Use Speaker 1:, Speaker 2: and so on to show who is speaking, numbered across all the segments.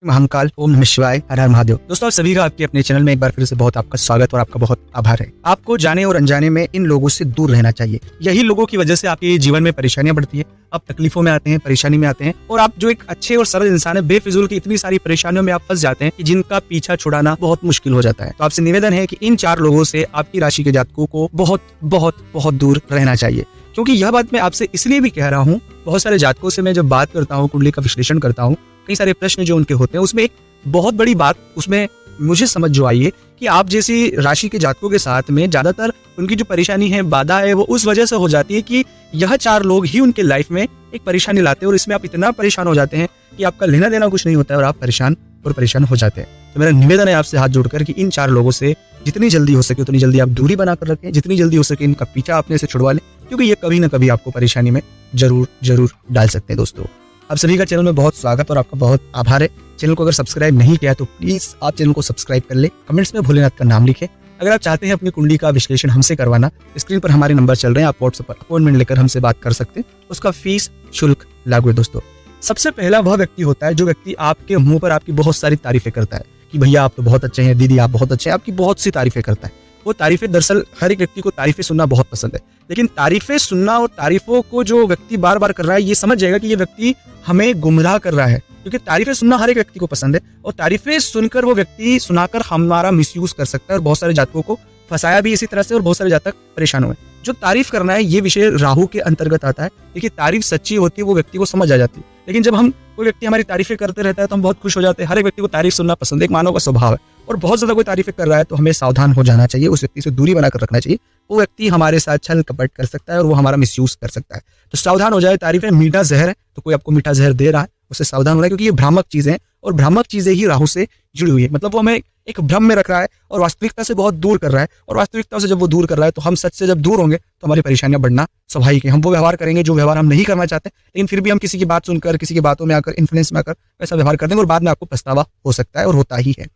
Speaker 1: महाकाल, ओम नमः शिवाय, हर हर महादेव। दोस्तों आप सभी का आपके अपने चैनल में एक बार फिर से बहुत आपका स्वागत और आपका बहुत आभार है। आपको जाने और अनजाने में इन लोगों से दूर रहना चाहिए। यही लोगों की वजह से आपके जीवन में परेशानियां बढ़ती है, आप तकलीफों में आते हैं, परेशानी में आते हैं और आप जो एक अच्छे और सरल इंसान है, बेफिजूल की इतनी सारी परेशानियों में आप फंस जाते हैं कि जिनका पीछा छुड़ाना बहुत मुश्किल हो जाता है। तो आपसे निवेदन है कि इन 4 लोगों से आपकी राशि के जातकों को बहुत बहुत बहुत दूर रहना चाहिए। क्योंकि यह बात मैं आपसे इसलिए भी कह रहा हूँ, बहुत सारे जातकों से मैं जब बात करता हूँ, कुंडली का विश्लेषण करता हूँ, कई सारे प्रश्न जो उनके होते हैं, उसमें एक बहुत बड़ी बात उसमें मुझे समझ जो आई है कि आप जैसी राशि के जातकों के साथ में ज्यादातर उनकी जो परेशानी है, बाधा है, वो उस वजह से हो जाती है कि यह 4 लोग ही उनके लाइफ में एक परेशानी लाते हैं और इसमें आप इतना परेशान हो जाते हैं कि आपका लेना देना कुछ नहीं होता है और आप परेशान हो जाते हैं। तो मेरा निवेदन है आपसे हाथ जोड़कर कि इन 4 लोगों से जितनी जल्दी हो सके उतनी जल्दी आप दूरी बनाकर रखें, जितनी जल्दी हो सके इनका पीछा अपने से छुड़वा लें, क्योंकि ये कभी ना कभी आपको परेशानी में जरूर डाल सकते हैं। दोस्तों आप सभी का चैनल में बहुत स्वागत और आपका बहुत आभार है। चैनल को अगर सब्सक्राइब नहीं किया तो प्लीज आप चैनल को सब्सक्राइब कर ले, कमेंट्स में भोलेनाथ का नाम लिखें। अगर आप चाहते हैं अपनी कुंडली का विश्लेषण हमसे करवाना, स्क्रीन पर हमारे नंबर चल रहे हैं, आप व्हाट्सएप पर अपॉइंटमेंट लेकर हमसे बात कर सकते हैं। उसका फीस शुल्क लागू है। दोस्तों सबसे पहला वह व्यक्ति होता है जो व्यक्ति आपके मुंह पर आपकी बहुत सारी तारीफें करता है कि भैया आप तो बहुत अच्छे हैं, दीदी आप बहुत अच्छे हैं, आपकी बहुत सी तारीफें करता है। वो तारीफें, दरअसल हर एक व्यक्ति को तारीफें सुनना बहुत पसंद है, लेकिन तारीफें सुनना और तारीफों को जो व्यक्ति बार बार कर रहा है, ये समझ जाएगा कि ये व्यक्ति हमें गुमराह कर रहा है। क्योंकि तारीफें सुनना हर एक व्यक्ति को पसंद है और तारीफें सुनकर वो व्यक्ति सुनाकर हमारा मिसयूज कर सकता है और बहुत सारे जातकों को फंसाया भी इसी तरह से और बहुत सारे जातक परेशान हुए। जो तारीफ करना है ये विषय राहु के अंतर्गत आता है। देखिए तारीफ सच्ची होती है, वो व्यक्ति को समझ आ जाती है, लेकिन जब हम कोई व्यक्ति हमारी तारीफें करते रहता है तो हम बहुत खुश हो जाते हैं। हर एक व्यक्ति को तारीफ सुनना पसंद है, एक मानव का स्वभाव है। और बहुत ज्यादा कोई तारीफें कर रहा है तो हमें सावधान हो जाना चाहिए, उस व्यक्ति से दूरी बनाकर रखना चाहिए। वो व्यक्ति हमारे साथ छल कपट कर सकता है और वो हमारा मिसयूज कर सकता है। तो सावधान हो जाए। तारीफें मीठा जहर है, तो कोई आपको मीठा जहर दे रहा है उससे सावधान होना है, क्योंकि ये भ्रामक चीजें हैं और भ्रामक चीजें ही राहु से जुड़ी हुई है। मतलब वो हमें एक भ्रम में रख रहा है और वास्तविकता से बहुत दूर कर रहा है, और वास्तविकता से जब वो दूर कर रहा है तो हम सच से जब दूर होंगे तो हमारी परेशानियां बढ़ना स्वाभाविक है। हम वो व्यवहार करेंगे जो व्यवहार हम नहीं करना चाहते, लेकिन फिर भी हम किसी की बात सुनकर, किसी की बातों में आकर, इन्फ्लुएंस में आकर ऐसा व्यवहार कर देंगे और बाद में आपको पछतावा हो सकता है और होता ही है।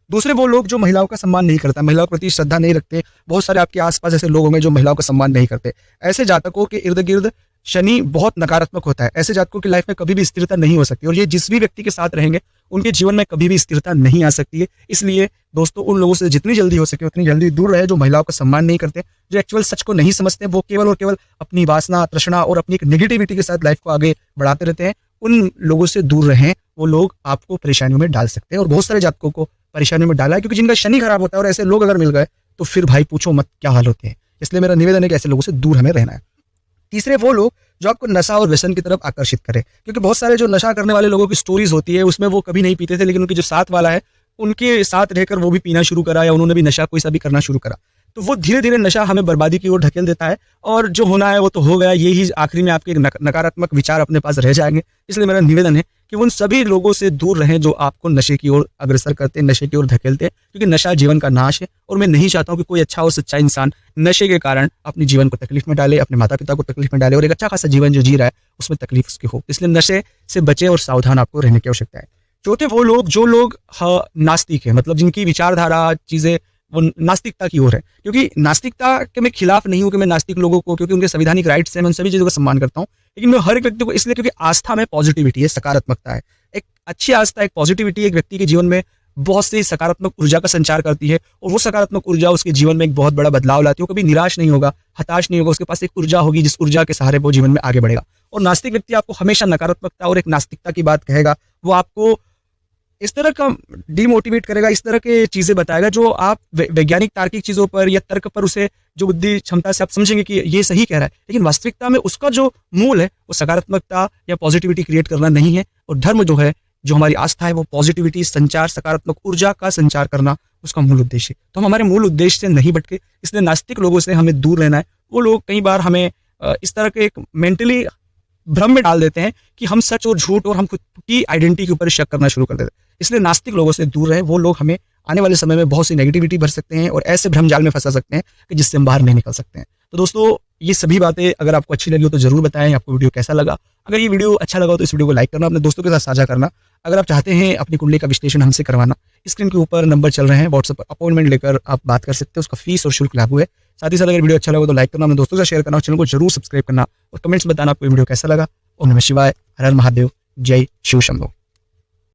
Speaker 1: दूसरे वो लोग जो महिलाओं का सम्मान नहीं करता, महिलाओं के प्रति श्रद्धा नहीं रखते। बहुत सारे आपके आसपास ऐसे लोग होंगे जो महिलाओं का सम्मान नहीं करते। ऐसे जातकों के इर्द गिर्द शनि बहुत नकारात्मक होता है। ऐसे जातकों की लाइफ में कभी भी स्थिरता नहीं हो सकती और ये जिस भी व्यक्ति के साथ रहेंगे उनके जीवन में कभी भी स्थिरता नहीं आ सकती है। इसलिए दोस्तों उन लोगों से जितनी जल्दी हो सके उतनी जल्दी दूर रहे जो महिलाओं का सम्मान नहीं करते, जो एक्चुअल सच को नहीं समझते। वो केवल और केवल अपनी वासना, तृष्णा और अपनी एक नेगेटिविटी के साथ लाइफ को आगे बढ़ाते रहते हैं। उन लोगों से दूर रहें, वो लोग आपको परेशानियों में डाल सकते हैं और बहुत सारे जातकों को परेशानियों में डाला है, क्योंकि जिनका शनि खराब होता है और ऐसे लोग अगर मिल गए तो फिर भाई पूछो मत क्या हाल होते हैं। इसलिए मेरा निवेदन है कि ऐसे लोगों से दूर हमें रहना है। तीसरे वो लोग जो आपको नशा और व्यसन की तरफ आकर्षित करें, क्योंकि बहुत सारे जो नशा करने वाले लोगों की स्टोरीज होती है उसमें वो कभी नहीं पीते थे, लेकिन उनके जो साथ वाला है उनके साथ रहकर वो भी पीना शुरू करा या उन्होंने भी नशा कोई सा भी करना शुरू करा, तो वो धीरे धीरे नशा हमें बर्बादी की ओर ढकेल देता है और जो होना है वो तो हो गया। यही आखिरी में आपके नकारात्मक विचार अपने पास रह जाएंगे। इसलिए मेरा निवेदन है कि उन सभी लोगों से दूर रहें जो आपको नशे की ओर अग्रसर करते हैं, नशे की ओर धकेलते हैं, क्योंकि नशा जीवन का नाश है और मैं नहीं चाहता हूं कि कोई अच्छा और सच्चा इंसान नशे के कारण अपने जीवन को तकलीफ में डाले, अपने माता पिता को तकलीफ में डाले और एक अच्छा खासा जीवन जो जी रहा है उसमें तकलीफ उसकी हो। इसलिए नशे से बचे और सावधान आपको रहने की आवश्यकता है। चौथे वो लोग जो लोग नास्तिक है, मतलब जिनकी विचारधारा चीजें वो नास्तिकता की ओर है। क्योंकि नास्तिकता के मैं खिलाफ नहीं हूं कि मैं नास्तिक लोगों को, क्योंकि उनके संवैधानिक राइट्स हैं, मैं उन सभी चीजों का सम्मान करता हूं, लेकिन मैं हर एक व्यक्ति को इसलिए क्योंकि आस्था में पॉजिटिविटी है, सकारात्मकता है। एक अच्छी आस्था, एक पॉजिटिविटी एक व्यक्ति के जीवन में बहुत सी सकारात्मक ऊर्जा का संचार करती है और वो सकारात्मक ऊर्जा उसके जीवन में एक बहुत बड़ा बदलाव लाती है। वो कभी निराश नहीं होगा, हताश नहीं होगा, उसके पास एक ऊर्जा होगी जिस ऊर्जा के सहारे वो जीवन में आगे बढ़ेगा। और नास्तिक व्यक्ति आपको हमेशा नकारात्मकता और एक नास्तिकता की बात कहेगा, वो आपको इस तरह का डिमोटिवेट करेगा, इस तरह के चीजें बताएगा जो आप वैज्ञानिक तार्किक चीजों पर या तर्क पर उसे जो बुद्धि क्षमता से आप समझेंगे कि ये सही कह रहा है, लेकिन वास्तविकता में उसका जो मूल है वो सकारात्मकता या पॉजिटिविटी क्रिएट करना नहीं है। और धर्म जो है, जो हमारी आस्था है, वो पॉजिटिविटी, संचार, सकारात्मक ऊर्जा का संचार करना उसका मूल उद्देश्य है। तो हम हमारे मूल उद्देश्य से नहीं भटके, इसलिए नास्तिक लोगों से हमें दूर रहना है। वो लोग कई बार हमें इस तरह के एक मेंटली भ्रम में डाल देते हैं कि हम सच और झूठ और हम खुद की आइडेंटिटी के ऊपर शक करना शुरू कर देते हैं। इसलिए नास्तिक लोगों से दूर रहे। वो लोग हमें आने वाले समय में बहुत सी नेगेटिविटी भर सकते हैं और ऐसे भ्रम जाल में फंसा सकते हैं कि जिससे हम बाहर नहीं निकल सकते हैं। तो दोस्तों ये सभी बातें अगर आपको अच्छी लगी हो तो जरूर बताएं आपको वीडियो कैसा लगा। अगर ये वीडियो अच्छा लगा हो तो इस वीडियो को लाइक करना, अपने दोस्तों के साथ साझा करना। अगर आप चाहते हैं अपनी कुंडली का विश्लेषण हमसे करवाना, स्क्रीन के ऊपर नंबर चल रहे हैं, व्हाट्सएप पर अपॉइंटमेंट लेकर आप बात कर सकते हैं। उसका फीस और शुल्क लागू है। साथ ही साथ अगर वीडियो अच्छा लगा तो लाइक करना, अपने दोस्तों के साथ शेयर करना, चैनल को जरूर सब्सक्राइब करना और कमेंट्स बताना आपको वीडियो कैसा लगा। ओम नमः शिवाय, हर हर महादेव, जय शिव शंभो।